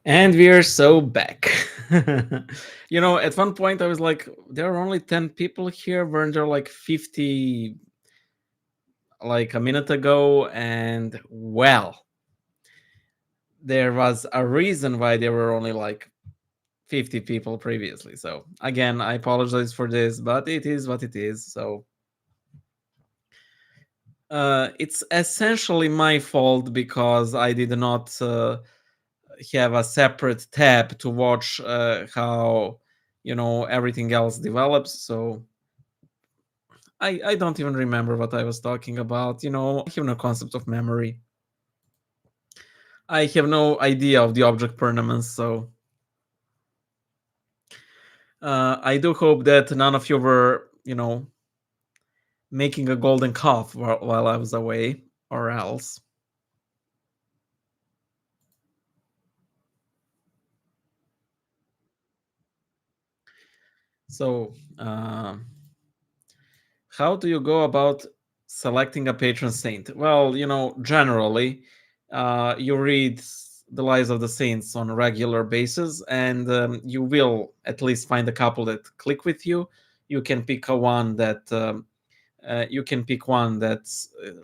And we are so back. At one point I was like, there are only 10 people here. Weren't there like 50 like a minute ago? And well, there was a reason why there were only like 50 people previously. So again, I apologize for this, but it is what it is. So it's essentially my fault because I did not have a separate tab to watch how everything else develops. So I don't even remember what I was talking about. I have no concept of memory. I have no idea of the object permanence. So I do hope that none of you were making a golden calf while I was away, or else. So how do you go about selecting a patron saint? Well, generally, you read the lives of the saints on a regular basis, and you will at least find a couple that click with you. You can pick one that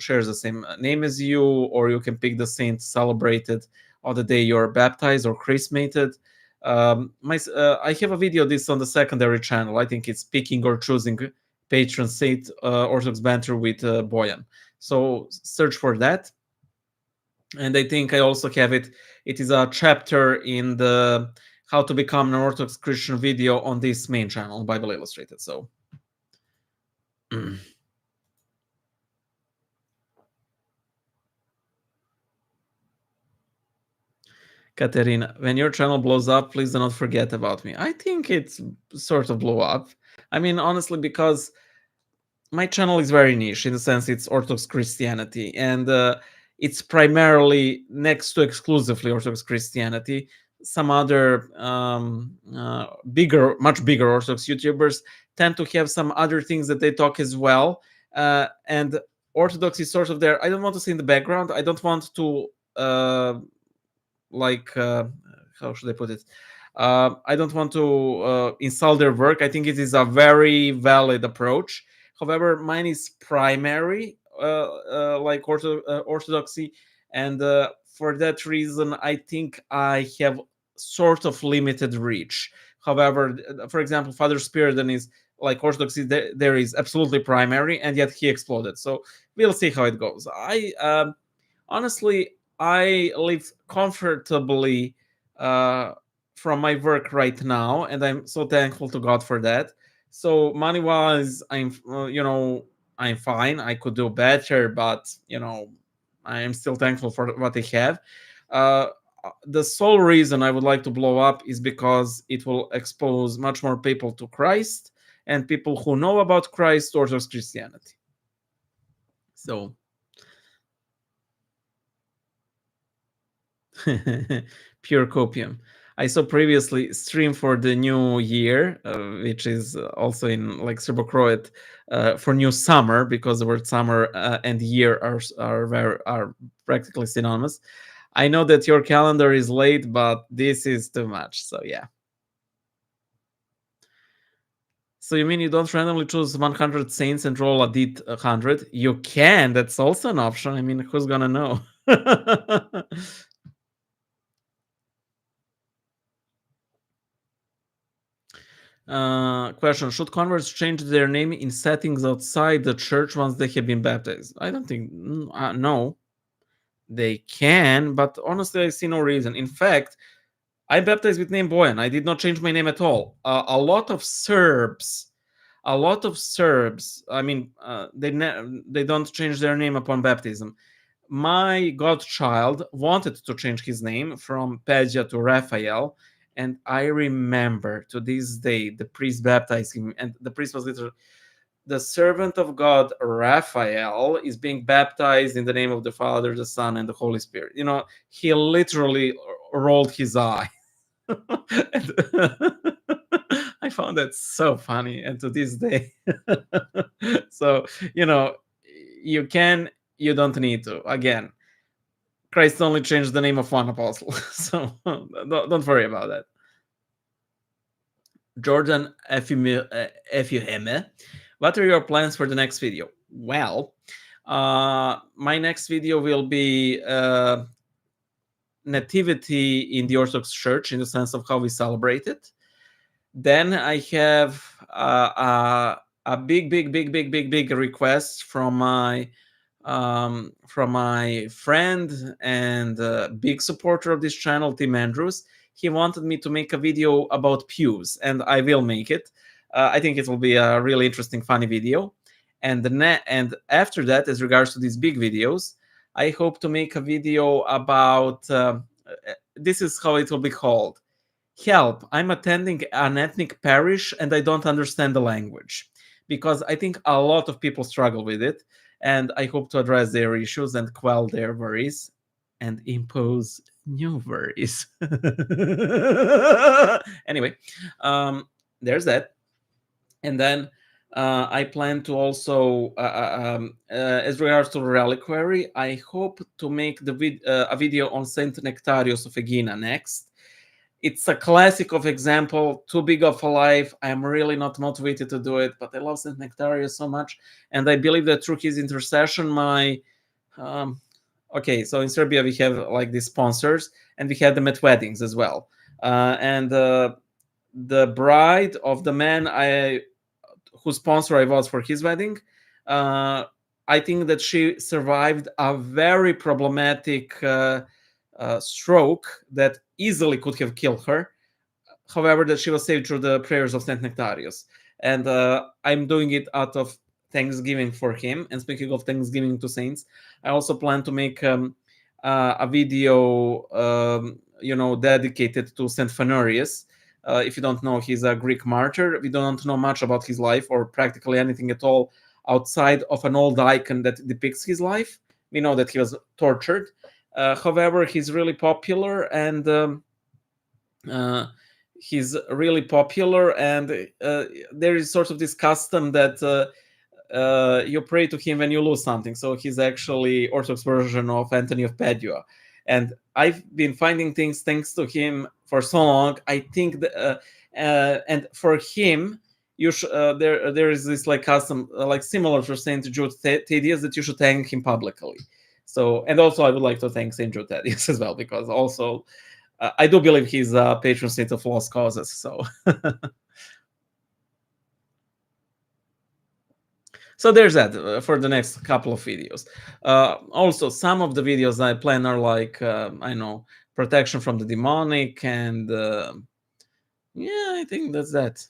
shares the same name as you, or you can pick the saint celebrated on the day you're baptized or chrismated. I have a video of this on the secondary channel. I think it's picking or choosing patron saint Orthodox banter with Boyan. So search for that. And I think I also have it. It is a chapter in the how to become an Orthodox Christian video on this main channel, Bible Illustrated. So Katerina, when your channel blows up, please do not forget about me. I think it's sort of blew up. I mean, honestly, because my channel is very niche in the sense it's Orthodox Christianity, and it's primarily next to exclusively Orthodox Christianity. Some other much bigger Orthodox YouTubers tend to have some other things that they talk as well, and Orthodox is sort of there. I don't want to say in the background. I don't want to how should I put it? I don't want to insult their work. I think it is a very valid approach. However, mine is primary, orthodoxy, and for that reason, I think I have sort of limited reach. However, for example, Father Spiridon is like orthodoxy. There is absolutely primary, and yet he exploded. So we'll see how it goes. Honestly, I live comfortably from my work right now, and I'm so thankful to God for that. So money wise, I'm fine. I could do better, but I am still thankful for what I have. Uh, the sole reason I would like to blow up is because it will expose much more people to Christ and people who know about Christ towards Christianity. So pure copium. I saw previously stream for the new year, which is also in like Serbo-Croat for new summer, because the word summer and year are practically synonymous. I know that your calendar is late, but this is too much. So yeah. So you mean you don't randomly choose 100 saints and roll a D100? You can. That's also an option. I mean, who's gonna know? Question: should converts change their name in settings outside the church once they have been baptized? I don't think. No, they can, but honestly, I see no reason. In fact, I baptized with name Boyan. I did not change my name at all. A lot of Serbs. I mean, they don't change their name upon baptism. My godchild wanted to change his name from Pedja to Raphael, and I remember to this day the priest baptized him, and the priest was literally, the servant of God Raphael is being baptized in the name of the Father, the Son, and the Holy Spirit. He literally rolled his eye. I found that so funny, and to this day. So you don't need to. Again, Christ only changed the name of one apostle, so don't worry about that. Jordan Effuheme, what are your plans for the next video? Well, my next video will be nativity in the Orthodox Church, in the sense of how we celebrate it. Then I have a big request from my friend and big supporter of this channel, Tim Andrews. He wanted me to make a video about pews, and I will make it. I think it will be a really interesting, funny video. And and after that, as regards to these big videos, I hope to make a video about this is how it will be called. Help, I'm attending an ethnic parish and I don't understand the language, because I think a lot of people struggle with it, and I hope to address their issues and quell their worries and impose new worries. Anyway, there's that. And then I plan to also, as regards to reliquary, I hope to make a video on Saint Nectarius of Aegina next. It's a classic of example, too big of a life. I'm really not motivated to do it, but I love Saint Nectarius so much, and I believe that through his intercession, okay, so in Serbia we have like these sponsors, and we have them at weddings as well. And the bride of the man whose sponsor I was for his wedding, I think that she survived a very problematic stroke that easily could have killed her. However, that she was saved through the prayers of Saint Nectarius. And I'm doing it out of thanksgiving for him. And speaking of thanksgiving to saints, I also plan to make a video, dedicated to Saint Phanurius. If you don't know, he's a Greek martyr. We don't know much about his life or practically anything at all outside of an old icon that depicts his life. We know that he was tortured. However, he's really popular, and there is sort of this custom that you pray to him when you lose something. So he's actually Orthodox version of Anthony of Padua. And I've been finding things thanks to him for so long. I think that, and for him, there is this like custom, like similar to Saint Jude Thaddeus, that you should thank him publicly. So, and also I would like to thank Saint Jude Thaddeus as well, because also I do believe he's a patron saint of lost causes. So, so there's that for the next couple of videos. Also, some of the videos I plan are like, I know, protection from the demonic, and yeah, I think that's that.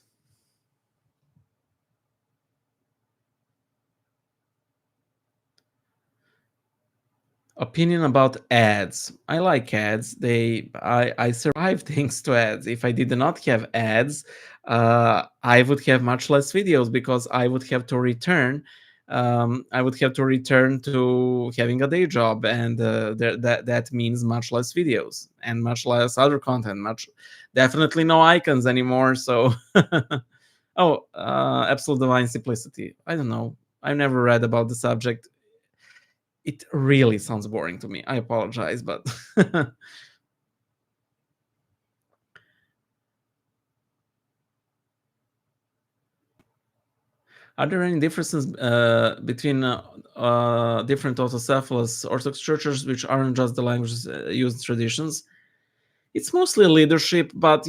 Opinion about ads. I like ads. I survive thanks to ads. If I did not have ads, I would have much less videos, because I would have to return. I would have to return to having a day job, and that means much less videos and much less other content. Definitely no icons anymore. So, absolute divine simplicity. I don't know. I've never read about the subject. It really sounds boring to me. I apologize, but are there any differences between different autocephalous Orthodox churches, which aren't just the languages used traditions? It's mostly leadership, but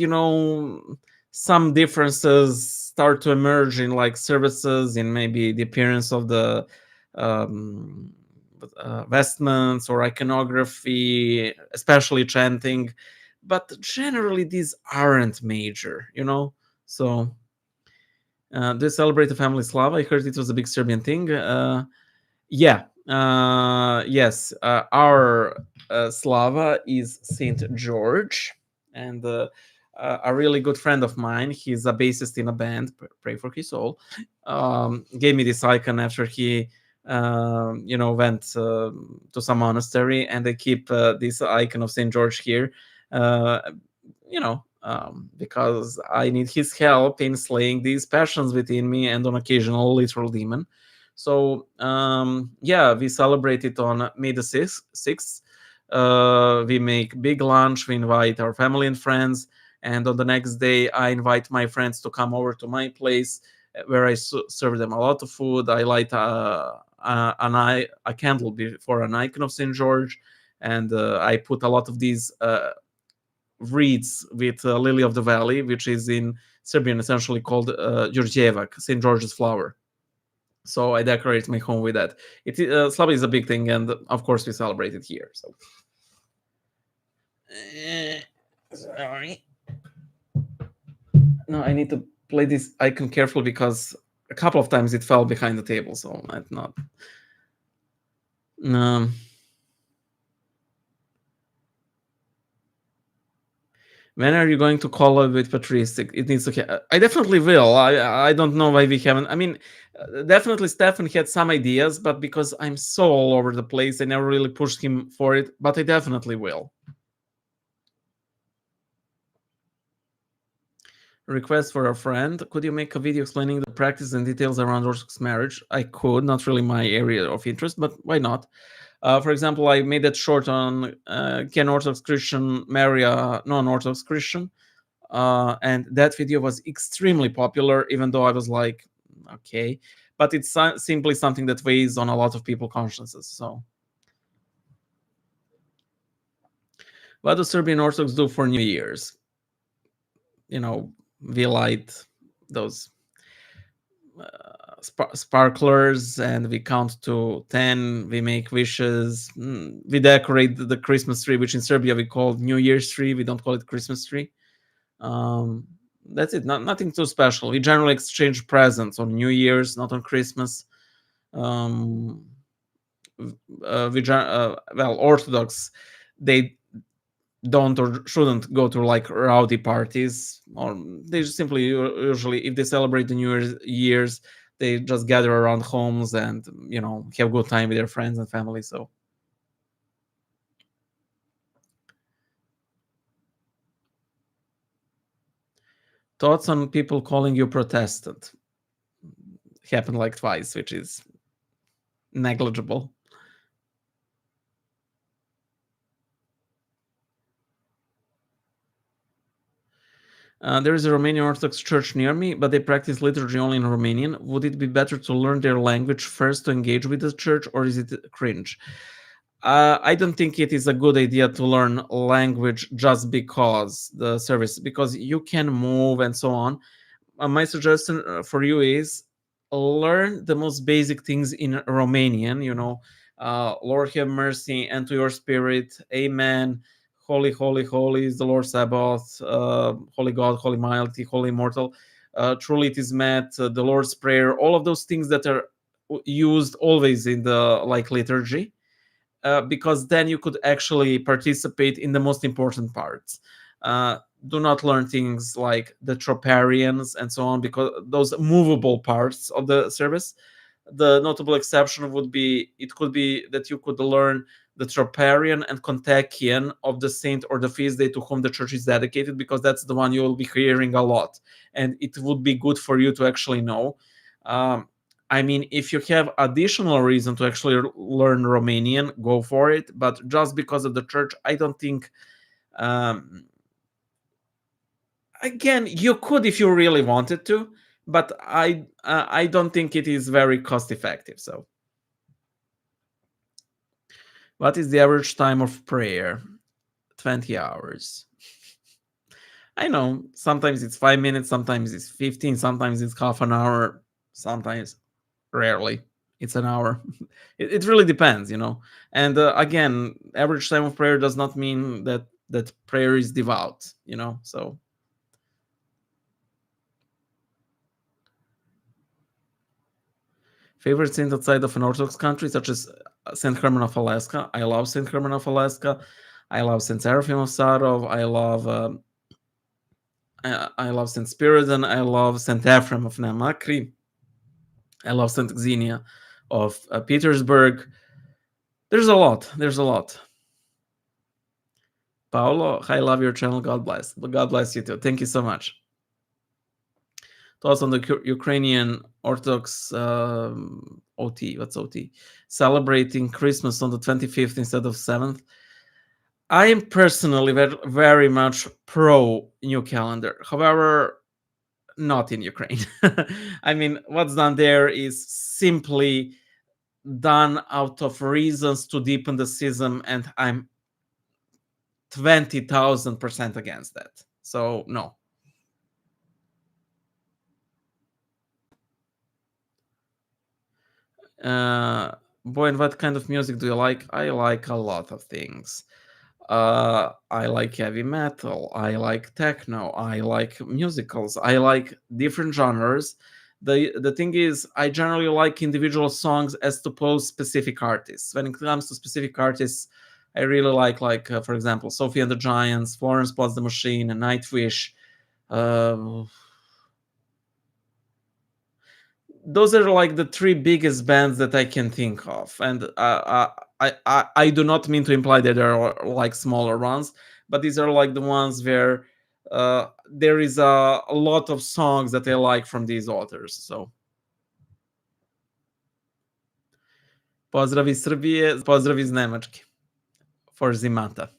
some differences start to emerge in like services, in maybe the appearance of the vestments or iconography, especially chanting. But generally, these aren't major, So, they celebrate the family Slava. I heard it was a big Serbian thing. Yeah. Yes. Our Slava is Saint George, and a really good friend of mine. He's a bassist in a band. Pray for his soul. Gave me this icon after he, went to some monastery, and they keep this icon of Saint George here. Because I need his help in slaying these passions within me and on occasional literal demon. So, we celebrate it on May the 6th. We make big lunch. We invite our family and friends. And on the next day, I invite my friends to come over to my place where I serve them a lot of food. I light a candle before an icon of St. George. And I put a lot of these wreaths with lily of the valley, which is in Serbian essentially called Đurđevac, St. George's flower. So I decorate my home with that. Slava is a big thing, and of course we celebrate it here. So, sorry. No, I need to play this icon carefully because a couple of times it fell behind the table, so I'm not. When are you going to collab with Patristic? It needs to. I definitely will. I don't know why we haven't. I mean, definitely Stefan had some ideas, but because I'm so all over the place, I never really pushed him for it. But I definitely will. Request for a friend. Could you make a video explaining the practice and details around Orthodox marriage? I could. Not really my area of interest, but why not? For example, I made that short on can Orthodox Christian marry a non-Orthodox Christian? And that video was extremely popular, even though I was like, okay. But it's simply something that weighs on a lot of people's consciences. So, what do Serbian Orthodox do for New Year's? We light those sparklers and we count to 10. We make wishes. We decorate the Christmas tree, which in Serbia we call New Year's tree. We don't call it Christmas tree. That's it. Nothing too special. We generally exchange presents on New Year's, not on Christmas. Orthodox, they don't or shouldn't go to like rowdy parties, or they just simply usually, if they celebrate the New Year's, they just gather around homes and have a good time with their friends and family. So thoughts on people calling you Protestant? Happened like twice, which is negligible. There is a Romanian Orthodox church near me, but they practice liturgy only in Romanian. Would it be better to learn their language first to engage with the church, or is it cringe? I don't think it is a good idea to learn language just because the service, because you can move and so on. My suggestion for you is learn the most basic things in Romanian. Lord have mercy, and to your spirit, Amen. Holy, holy, holy is the Lord Sabaoth. Holy God, holy mighty, holy immortal. Truly it is met. The Lord's Prayer. All of those things that are used always in the liturgy. Because then you could actually participate in the most important parts. Do not learn things like the troparians and so on, because those movable parts of the service. The notable exception would be, it could be that you could learn the troparian and kontakion of the saint or the feast day to whom the church is dedicated, because that's the one you will be hearing a lot, and it would be good for you to actually know. I mean, if you have additional reason to actually learn Romanian, go for it. But just because of the church, I don't think. Again, you could if you really wanted to, but I don't think it is very cost effective. So, what is the average time of prayer? 20 hours. I know sometimes it's 5 minutes, sometimes it's 15, sometimes it's half an hour, sometimes. Rarely it's an hour. It really depends. And again, average time of prayer does not mean that prayer is devout. So favorite saint outside of an Orthodox country, such as Saint Herman of Alaska. I love Saint Herman of Alaska. I love Saint Seraphim of Sarov. I love Saint Spiridon. I love Saint Ephraim of Namakri. I love Saint Xenia of Petersburg. There's a lot. Paolo, I love your channel. God bless. God bless you too. Thank you so much. Thoughts on the Ukrainian Orthodox OT? What's OT? Celebrating Christmas on the 25th instead of 7th. I am personally very much pro new calendar. However, not in Ukraine. I mean, what's done there is simply done out of reasons to deepen the schism, and I'm 20,000% against that. So no. Boy, and what kind of music do you like? I like a lot of things. I like heavy metal. I like techno. I like musicals. I like different genres. The thing is, I generally like individual songs as opposed specific artists. When it comes to specific artists, I really like for example, Sophie and the Giants, Florence Plus the Machine, and Nightwish. Uh, those are like the three biggest bands that I can think of, and I do not mean to imply that there are like smaller ones, but these are like the ones where there is a lot of songs that I like from these authors. So pozdrav iz Srbije, pozdrav iz Nemačke for Zimata.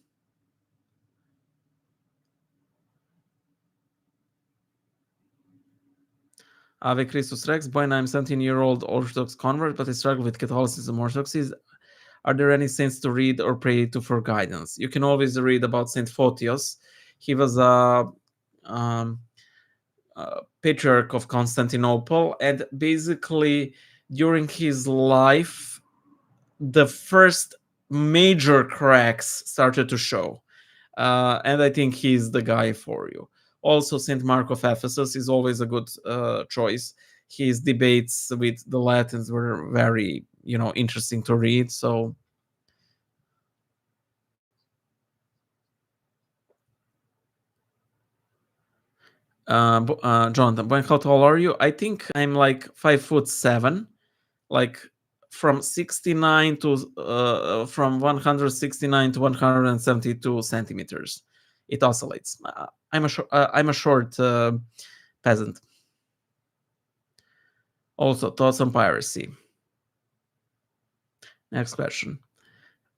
Ave Christus Rex, boy, I'm 17-year-old Orthodox convert, but I struggle with Catholicism, Orthodoxy. Are there any saints to read or pray to for guidance? You can always read about Saint Photios. He was um, a patriarch of Constantinople, and basically during his life, the first major cracks started to show. And I think he's the guy for you. Also, Saint Mark of Ephesus is always a good choice. His debates with the Latins were very, interesting to read. So, Jonathan, how tall are you? I think I'm like 5'7", like from 69 to from 169 to 172 centimeters. It oscillates. I'm a short peasant. Also, thoughts on piracy. Next question.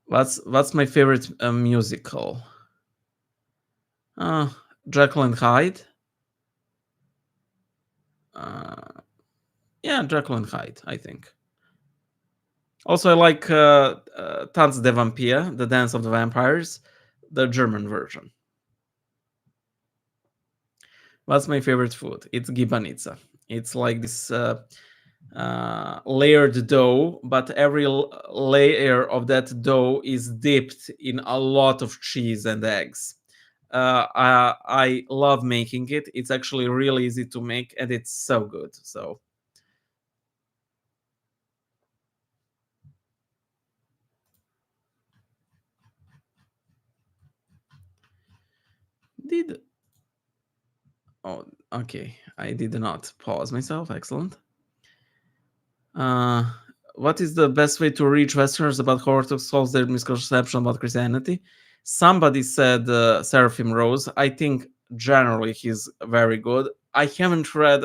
What's my favorite musical? Jekyll and Hyde. Yeah, Jekyll and Hyde, I think. Also, I like Tanz der Vampir, The Dance of the Vampires, the German version. What's my favorite food? It's gibanica. It's like this layered dough, but every layer of that dough is dipped in a lot of cheese and eggs. I love making it. It's actually really easy to make, and it's so good. So okay, I did not pause myself. Excellent. What is the best way to reach Westerners about how Orthodox solves their misconception about Christianity? Somebody said Seraphim Rose. I think generally he's very good. I haven't read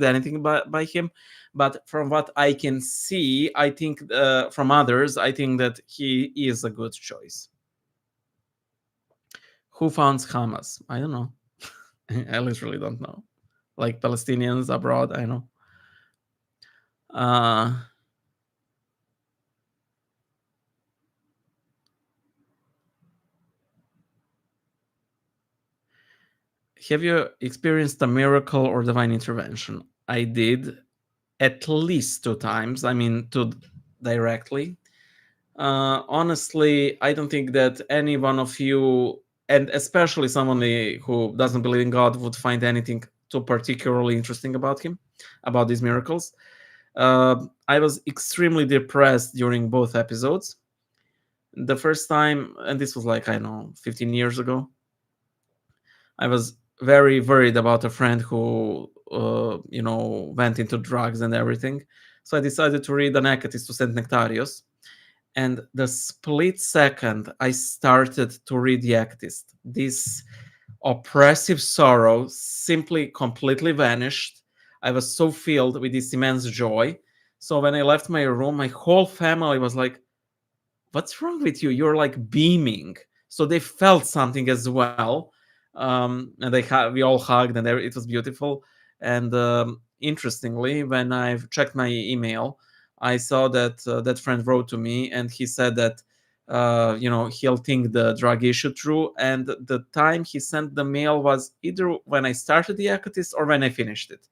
anything by him, but from what I can see, I think from others, I think that he is a good choice. Who founds Hamas? I don't know. I literally don't know. Like Palestinians abroad, I know. Have you experienced a miracle or divine intervention? I did at least 2 times. I mean, two directly. Honestly, I don't think that any one of you, and especially someone who doesn't believe in God, would find anything too particularly interesting about these miracles. I was extremely depressed during both episodes. The first time, and this was like, I don't know, 15 years ago, I was very worried about a friend who, went into drugs and everything. So I decided to read an Acatis to Saint Nectarios. And the split second I started to read the Acatis, this oppressive sorrow simply completely vanished. I was so filled with this immense joy. So when I left my room, my whole family was like, what's wrong with you? You're like beaming. So they felt something as well. And we all hugged, and it was beautiful. And interestingly, when I've checked my email, I saw that that friend wrote to me, and he said that he'll think the drug issue through. And the time he sent the mail was either when I started the Ecotist or when I finished it.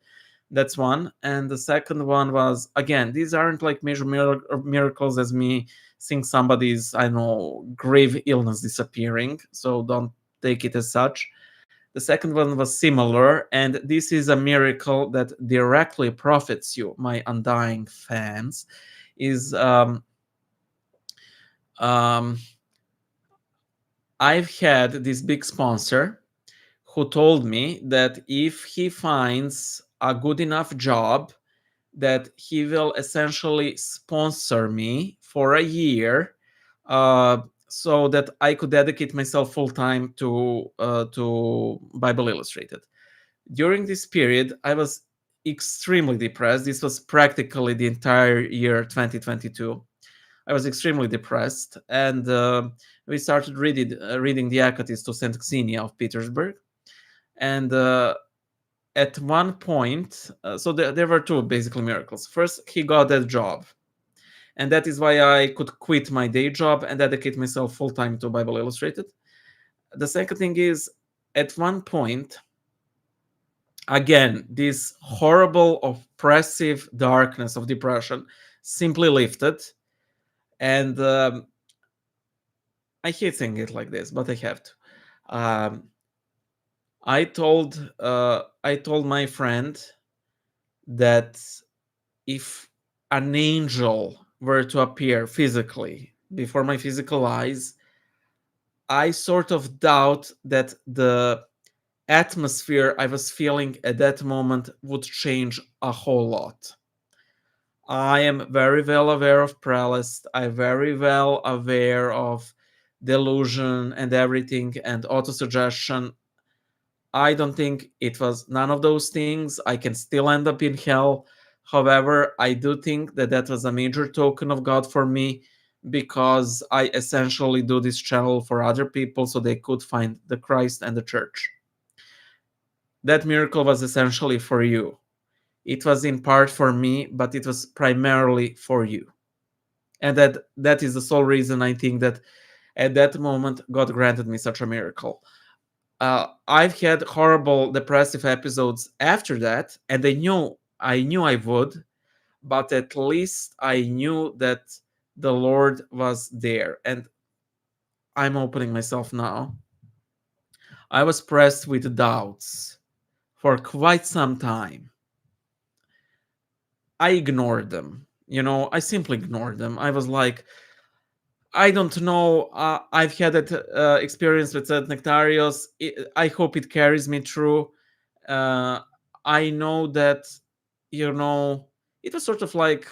That's one. And the second one was, again, these aren't like major miracles as me seeing somebody's, I don't know, grave illness disappearing. So don't take it as such. The second one was similar, and this is a miracle that directly profits you, my undying fans. Is I've had this big sponsor who told me that if he finds a good enough job, that he will essentially sponsor me for a year, so that I could dedicate myself full time to Bible Illustrated. During this period, I was extremely depressed. This was practically the entire year 2022. I was extremely depressed, and we started reading the Acatis to Saint Xenia of Petersburg. And at one point, so there were two basically miracles. First, he got that job, and that is why I could quit my day job and dedicate myself full time to Bible Illustrated. The second thing is, at one point, again, this horrible, oppressive darkness of depression simply lifted. And I hate saying it like this, but I have to. I told my friend that if an angel were to appear physically before my physical eyes, I sort of doubt that the atmosphere I was feeling at that moment would change a whole lot. I am very well aware of prelest. I'm very well aware of delusion and everything and autosuggestion. I don't think it was none of those things. I can still end up in hell. However, I do think that that was a major token of God for me, because I essentially do this channel for other people so they could find the Christ and the church. That miracle was essentially for you. It was in part for me, but it was primarily for you. And that is the sole reason I think that at that moment God granted me such a miracle. I've had horrible depressive episodes after that, and I knew I would, but at least I knew that the Lord was there. And I'm opening myself now. I was pressed with doubts for quite some time. I ignored them. I simply ignored them. I was like, I don't know. I've had that experience with Saint Nectarios. I hope it carries me through. I know that, it was sort of like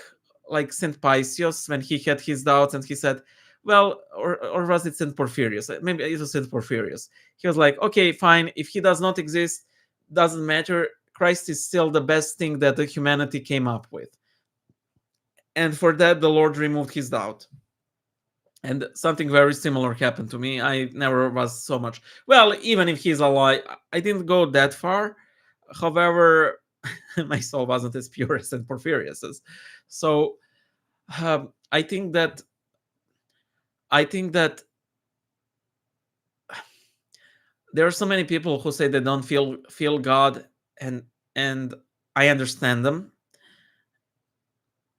Saint Paisios when he had his doubts, and he said, well, or was it Saint Porphyrius? Maybe it was Saint Porphyrius. He was like, okay, fine. If he does not exist, doesn't matter. Christ is still the best thing that the humanity came up with. And for that, the Lord removed his doubt. And something very similar happened to me. I never was so much. Well, even if he's alive, I didn't go that far. However, my soul wasn't as pure as Saint Porphyrius's. So I think that there are so many people who say they don't feel God, and I understand them.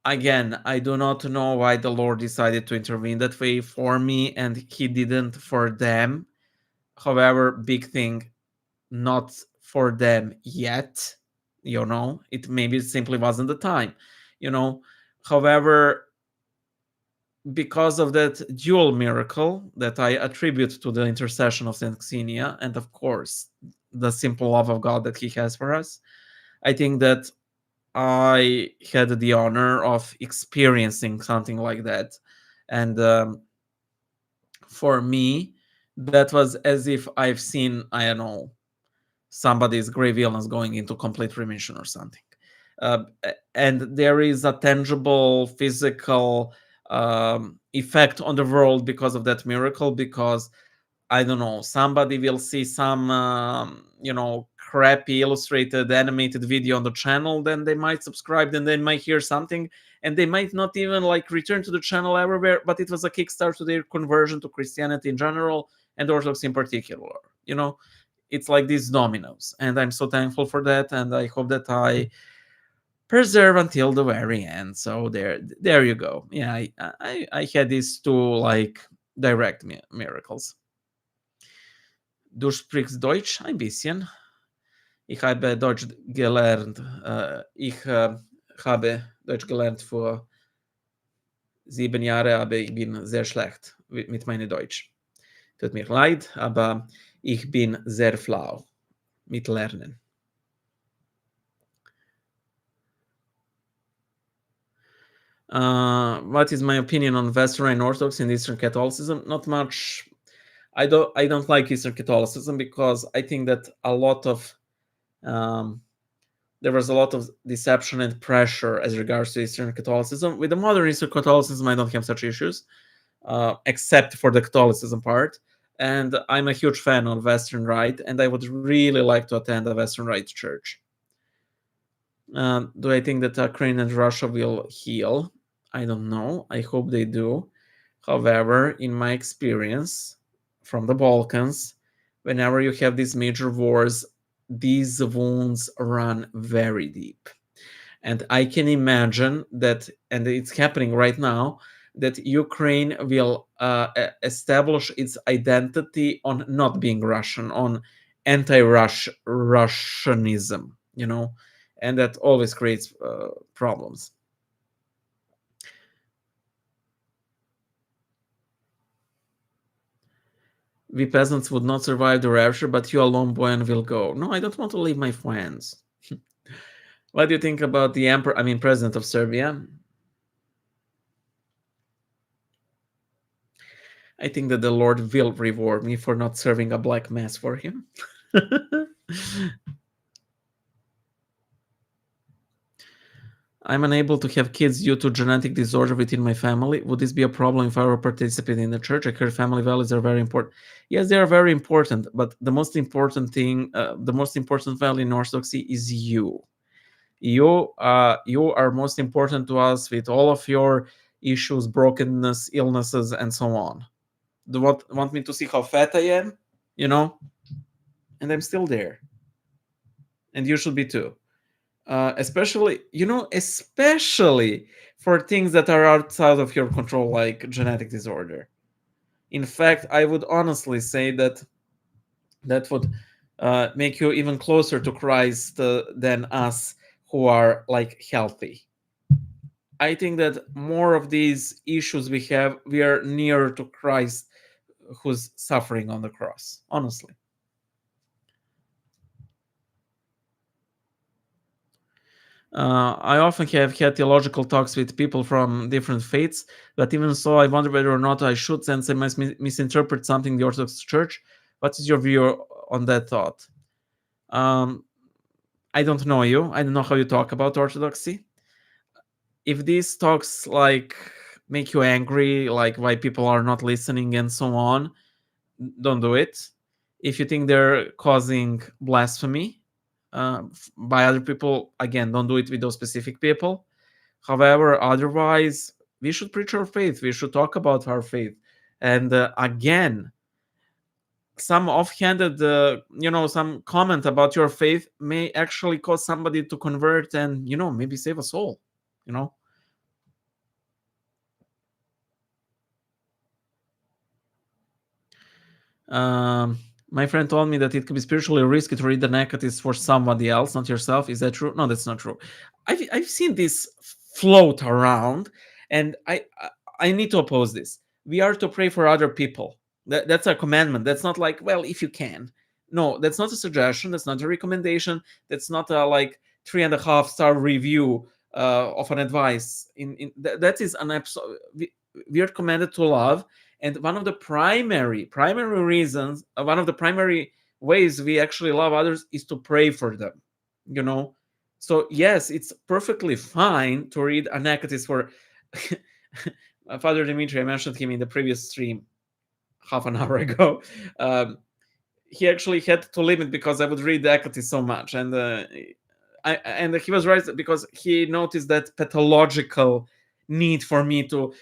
Again, I do not know why the Lord decided to intervene that way for me, and he didn't for them. However, big thing, not for them yet. It maybe simply wasn't the time. However, because of that dual miracle that I attribute to the intercession of Saint Xenia, and of course the simple love of God that he has for us, I think that I had the honor of experiencing something like that. And for me, that was as if I've seen, I don't know, somebody's grave illness going into complete remission or something. And there is a tangible, physical effect on the world because of that miracle, because I don't know, somebody will see some crappy illustrated animated video on the channel, then they might subscribe, then they might hear something, and they might not even like return to the channel everywhere, but it was a kickstart to their conversion to Christianity in general and Orthodox in particular. It's like these dominoes, and I'm so thankful for that, and I hope that I preserve until the very end. So there you go. Yeah, I had these two like direct miracles. Du sprichst Deutsch ein bisschen. Ich habe Deutsch gelernt. Ich habe Deutsch gelernt vor 7 Jahren, aber ich bin sehr schlecht mit meinem Deutsch. Tut mir leid, aber ich bin sehr flau mit Lernen. What is my opinion on Western Orthodox and Eastern Catholicism? Not much. I don't like Eastern Catholicism because I think that there was a lot of deception and pressure as regards to Eastern Catholicism. With the modern Eastern Catholicism, I don't have such issues, except for the Catholicism part. And I'm a huge fan of Western Rite, and I would really like to attend a Western Rite church. Do I think that Ukraine and Russia will heal? I don't know. I hope they do. However, in my experience from the Balkans, whenever you have these major wars, these wounds run very deep. And I can imagine that, and it's happening right now, that Ukraine will establish its identity on not being Russian, on anti-Russianism, and that always creates problems. We peasants would not survive the rapture, but you alone, Boyan, will go. No, I don't want to leave my friends. What do you think about the president of Serbia? I think that the Lord will reward me for not serving a black mass for him. I'm unable to have kids due to genetic disorder within my family. Would this be a problem if I were participating in the church? I heard family values are very important. Yes, they are very important, but the most important thing, the most important value in Orthodoxy is you. You are most important to us with all of your issues, brokenness, illnesses, and so on. Do you want me to see how fat I am? And I'm still there. And you should be too. Especially for things that are outside of your control, like genetic disorder. In fact, I would honestly say that would make you even closer to Christ than us who are like healthy. I think that more of these issues we are nearer to Christ who's suffering on the cross, honestly. I often have had theological talks with people from different faiths, but even so, I wonder whether or not I should, since I might misinterpret something in the Orthodox Church. What is your view on that thought? I don't know you. I don't know how you talk about Orthodoxy. If these talks like make you angry, like why people are not listening and so on, don't do it. If you think they're causing blasphemy by other people, again, don't do it with those specific people. However, otherwise, we should preach our faith. We should talk about our faith. And again, some offhanded, some comment about your faith may actually cause somebody to convert and, maybe save a soul, My friend told me that it could be spiritually risky to read the negatives for somebody else, not yourself. Is that true? No, that's not true. I've seen this float around, and I need to oppose this. We are to pray for other people. That's a commandment. That's not like, well, if you can. No, that's not a suggestion. That's not a recommendation. That's not a like 3.5-star review of an advice. That is an episode. We are commanded to love. And one of the primary reasons, one of the primary ways we actually love others is to pray for them, So yes, it's perfectly fine to read a negative for Father Dimitri, I mentioned him in the previous stream half an hour ago. He actually had to limit because I would read the Hecate so much, and he was right because he noticed that pathological need for me to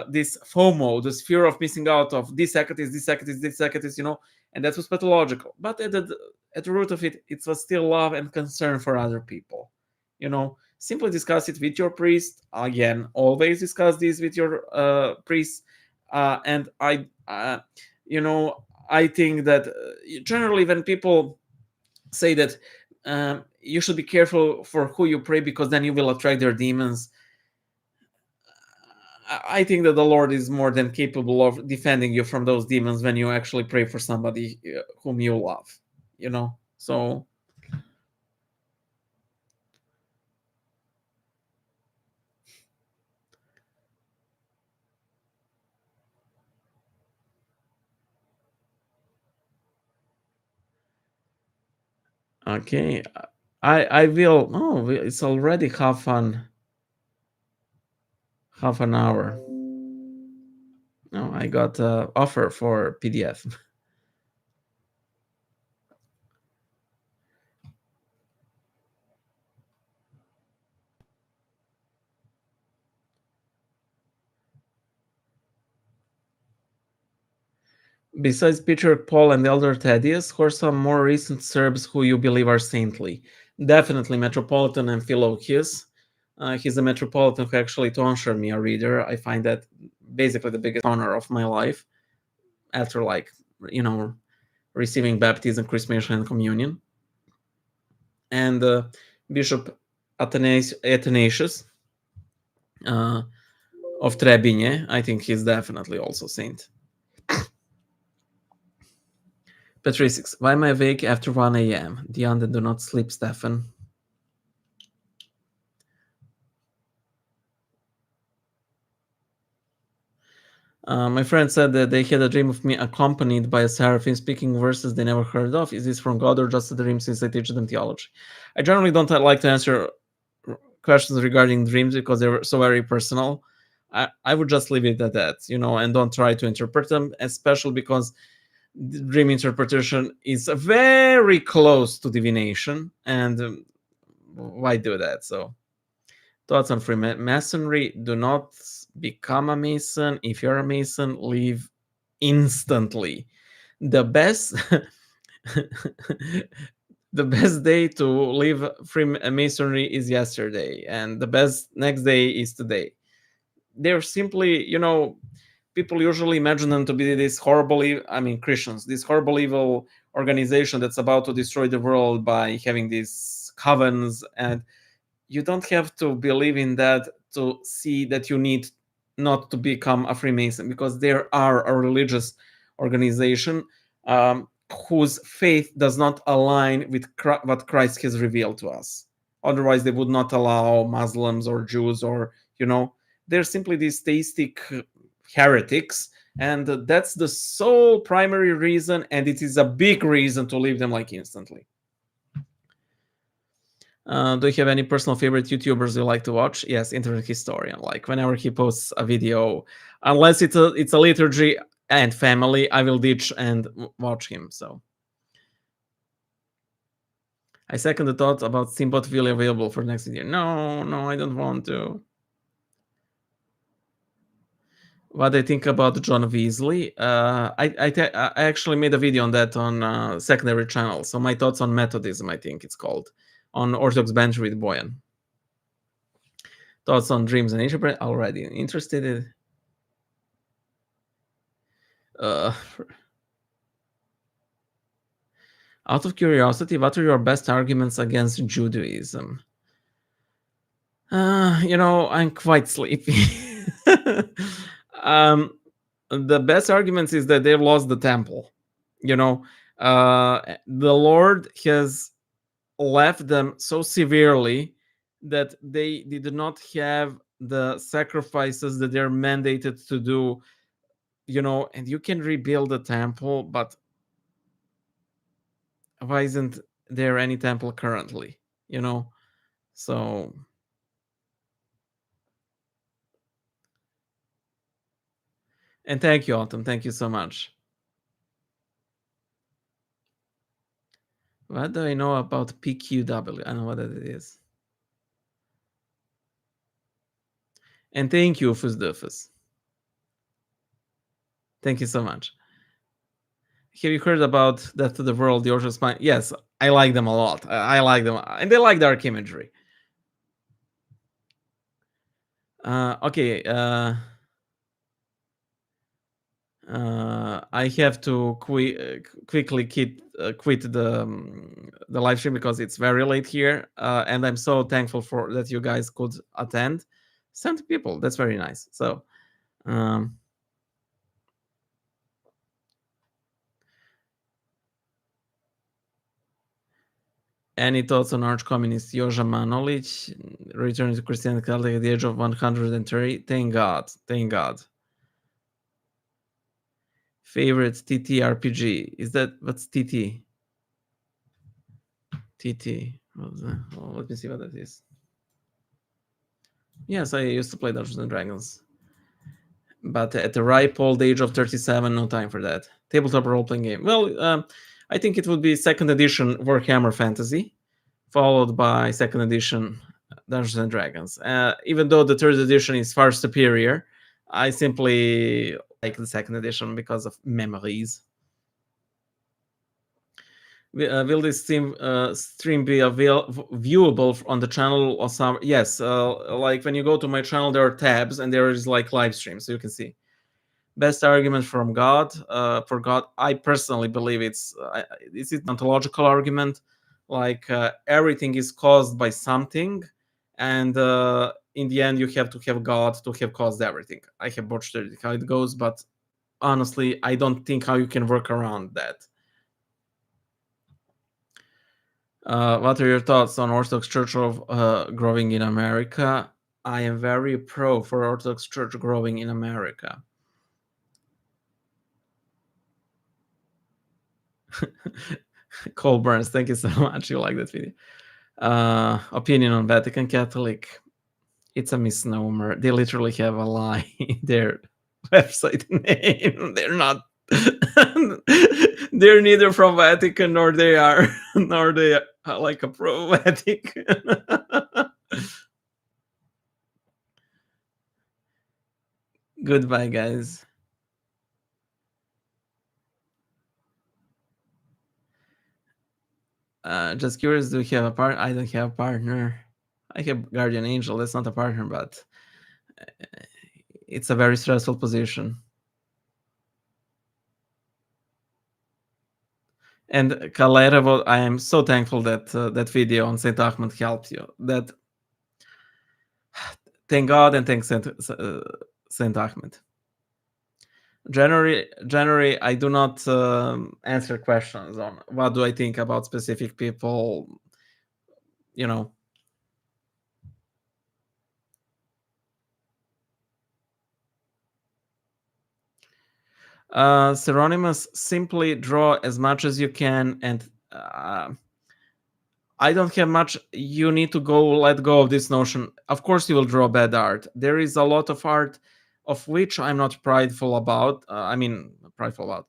this FOMO, this fear of missing out of this Hecates, and that was pathological. But at the root of it, it was still love and concern for other people. Simply discuss it with your priest. Again, always discuss this with your priest. And I think that generally when people say that you should be careful for who you pray because then you will attract their demons, I think that the Lord is more than capable of defending you from those demons when you actually pray for somebody whom you love. So okay, I will. Oh, it's already half an hour. No, I got an offer for PDF. Besides Peter, Paul, and Elder Thaddeus, who are some more recent Serbs who you believe are saintly? Definitely Metropolitan and Philokius. He's a Metropolitan who actually tonsured me a reader. I find that basically the biggest honor of my life after, receiving baptism, chrismation, and communion. And Bishop Athanasius of Trebinje, I think he's definitely also saint. Patristics, why am I awake after 1 a.m.? The undead do not sleep, Stefan. My friend said that they had a dream of me accompanied by a seraphim speaking verses they never heard of. Is this from God or just a dream since I teach them theology? I generally don't like to answer questions regarding dreams because they're so very personal. I would just leave it at that, and don't try to interpret them, especially because dream interpretation is very close to divination, and why do that? So, thoughts on Freemasonry: do not become a Mason. If you're a Mason, leave instantly. The best the best day to leave Freemasonry is yesterday, and the best next day is today. They're simply, people usually imagine them to be this horrible, Christians, this horrible evil organization that's about to destroy the world by having these covens, and you don't have to believe in that to see that you need not to become a Freemason, because there are a religious organization whose faith does not align with what Christ has revealed to us. Otherwise, they would not allow Muslims or Jews or, they're simply these theistic heretics. And that's the sole primary reason. And it is a big reason to leave them instantly. Do you have any personal favorite YouTubers you like to watch? Yes, Internet Historian. Whenever he posts a video, unless it's a liturgy and family, I will ditch and watch him. So I second the thought about Steambot will available for next year. No, I don't want to. What I think about John Weasley? I actually made a video on that on secondary channel. So my thoughts on Methodism, I think it's called, on Orthodox Banter with Boyan. Thoughts on dreams and interpret? Already interested? Out of curiosity, what are your best arguments against Judaism? I'm quite sleepy. The best arguments is that they've lost the temple. The Lord has left them so severely that they did not have the sacrifices that they're mandated to do, and you can rebuild the temple, but why isn't there any temple currently? So And thank you, Autumn. Thank you so much. What do I know about PQW? I know what it is. And thank you, Fusdufus. Thank you so much. Have you heard about Death to the World, the Orthodox Mind? Yes, I like them a lot. I like them, and they like dark imagery. Okay. I have to quickly quit the live stream because it's very late here, and I'm so thankful for that you guys could attend. 70 people, that's very nice. So, any thoughts on arch communist Joža Manolić returning to Christianity at the age of 130? Thank God, thank God. Favorite TTRPG, is that what's TT? TT. Oh, let me see what that is. Yes, I used to play Dungeons and Dragons, but at the ripe old age of 37, no time for that. Tabletop role-playing game. Well, I think it would be second edition Warhammer Fantasy, followed by second edition Dungeons and Dragons. Even though the third edition is far superior, I simply like the second edition because of memories. Will this stream be viewable on the channel or some? Yes, like when you go to my channel, there are tabs and there is like live stream, so you can see. Best argument from God for God. I personally believe this is an ontological argument. Like everything is caused by something, and in the end, you have to have God to have caused everything. I have butchered how it goes, but honestly, I don't think how you can work around that. What are your thoughts on Orthodox Church of growing in America? I am very pro for Orthodox Church growing in America. Cole Burns, thank you so much. You like that video. Opinion on Vatican Catholic. It's a misnomer. They literally have a lie in their website name. They're not. They're neither from Vatican nor they are like a pro Vatican. Goodbye, guys. Just curious, do you have a partner? I don't have a partner. I have Guardian Angel. That's not a partner, but it's a very stressful position. And Kalerevo, I am so thankful that that video on Saint Ahmed helped you. That thank God and thank Saint Ahmed. January, I do not answer questions on what do I think about specific people. You know. Seronimus, simply draw as much as you can, and I don't have much. You need to let go of this notion. Of course, you will draw bad art. There is a lot of art of which I'm not prideful about. Prideful about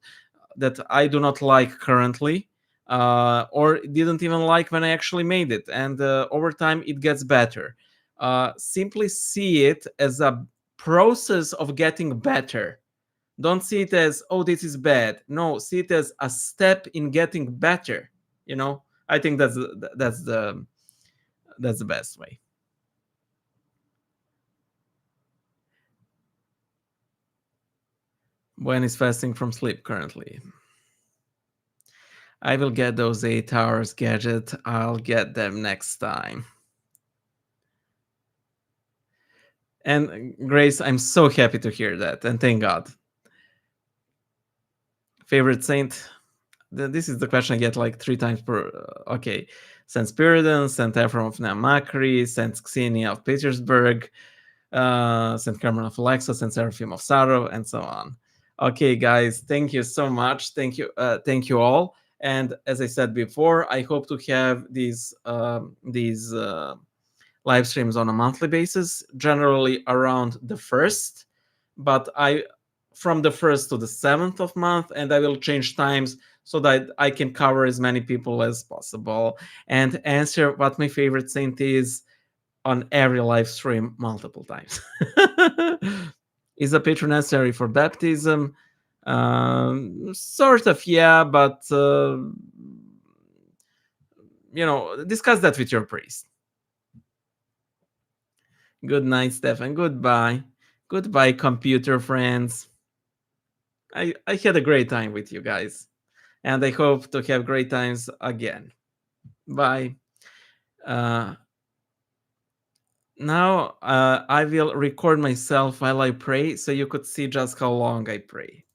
that I do not like currently, or didn't even like when I actually made it. And over time, it gets better. Simply see it as a process of getting better. Don't see it as, oh, this is bad. No, see it as a step in getting better. I think that's the best way. When is fasting from sleep currently? I will get those 8 hours gadget. I'll get them next time. And Grace, I'm so happy to hear that, and thank God. Favorite saint? This is the question I get like 3 times per. Okay, Saint Spiridon, Saint Ephraim of Neamacri, Saint Xenia of Petersburg, Saint Carmen of Alexa, Saint Seraphim of Sarov, and so on. Okay, guys, thank you so much. Thank you all. And as I said before, I hope to have these live streams on a monthly basis, generally around the 1st. But from the 1st to the 7th of month, and I will change times so that I can cover as many people as possible and answer what my favorite saint is on every live stream multiple times. Is a patron necessary for baptism? Sort of, yeah, but discuss that with your priest. Good night, Stefan. Goodbye. Goodbye, computer friends. I had a great time with you guys, and I hope to have great times again. Bye. Now I will record myself while I pray, so you could see just how long I pray.